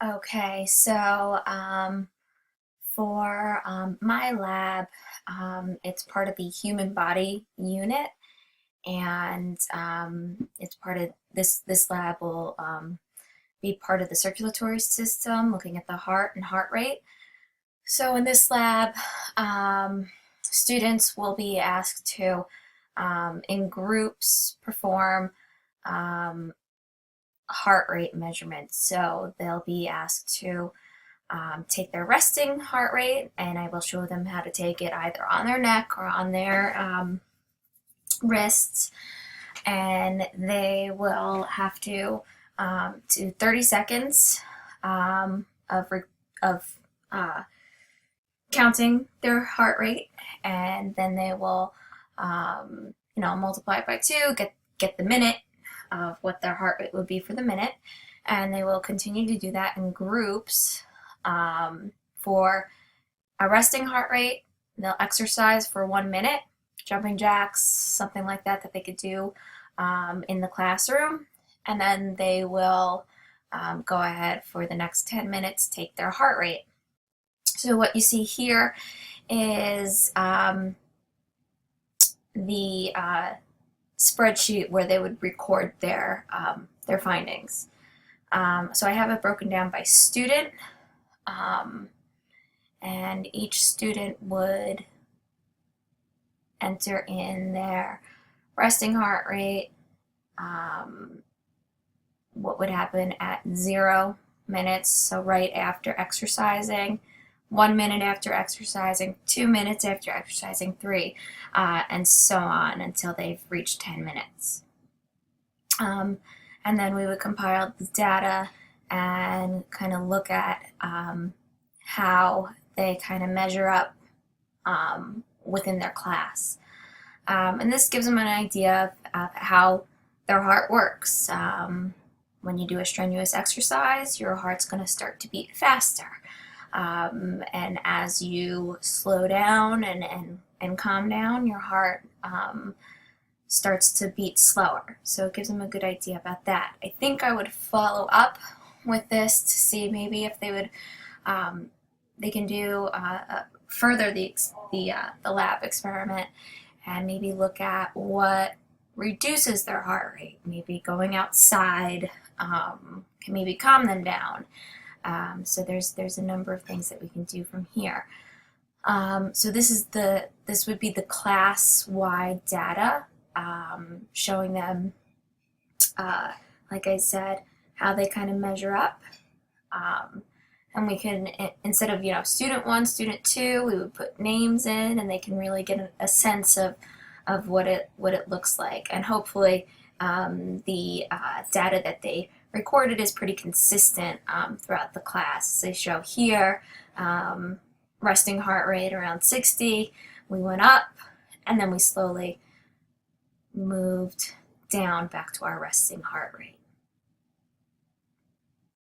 Okay, so for my lab, it's part of the human body unit, and it's part of this lab will be part of the circulatory system, looking at the heart and heart rate. So in this lab, students will be asked to, in groups, perform um, heart rate measurements. So they'll be asked to take their resting heart rate, and I will show them how to take it either on their neck or on their wrists. And they will have to do 30 seconds of counting their heart rate, and then they will, multiply it by two, get the minute of what their heart rate would be for the minute, and they will continue to do that in groups for a resting heart rate. They'll exercise for 1 minute, jumping jacks, something like that that they could do in the classroom, and then they will go ahead for the next 10 minutes, take their heart rate. So what you see here is the spreadsheet where they would record their findings. So I have it broken down by student, and each student would enter in their resting heart rate, what would happen at 0 minutes, so right after exercising, 1 minute after exercising, 2 minutes after exercising, 3, and so on until they've reached 10 minutes. And then we would compile the data and kind of look at how they kind of measure up within their class. And this gives them an idea of how their heart works. When you do a strenuous exercise, your heart's going to start to beat faster. And as you slow down and calm down, your heart starts to beat slower. So it gives them a good idea about that. I think I would follow up with this to see maybe if they would they can do further the lab experiment and maybe look at what reduces their heart rate. Maybe going outside can maybe calm them down. So there's a number of things that we can do from here. So this would be the class-wide data, showing them, like I said, how they kind of measure up. And we can, instead of student 1, student 2, we would put names in, and they can really get a sense of what it looks like. And hopefully the data that they recorded is pretty consistent throughout the class. They show here resting heart rate around 60. We went up, and then we slowly moved down back to our resting heart rate.